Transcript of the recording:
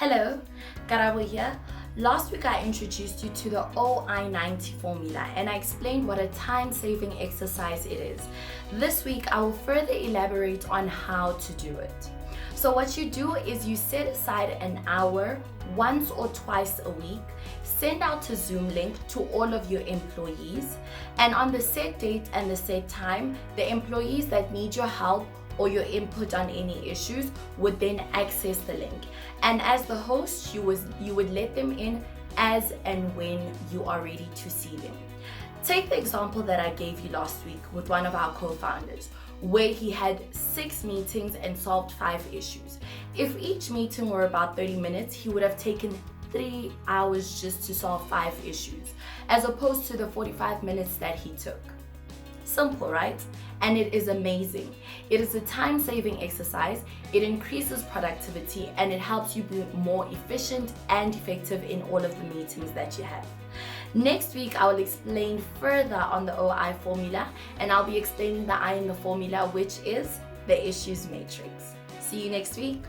Hello, Karabo here. Last week I introduced you to the OI90 formula and I explained what a time-saving exercise it is. This week I will further elaborate on how to do it. So what you do is you set aside an hour once or twice a week, send out a Zoom link to all of your employees, and on the set date and the set time, the employees that need your help or your input on any issues would then access the link. And as the host, you would let them in as and when you are ready to see them. Take the example that I gave you last week with one of our co-founders, where he had 6 meetings and solved 5 issues. If each meeting were about 30 minutes, he would have taken 3 hours just to solve 5 issues, as opposed to the 45 minutes that he took. Simple, right? And it is amazing. It is a time-saving exercise, it increases productivity, and it helps you be more efficient and effective in all of the meetings that you have. Next week, I will explain further on the OI formula, and I'll be explaining the I in the formula, which is the issues matrix. See you next week.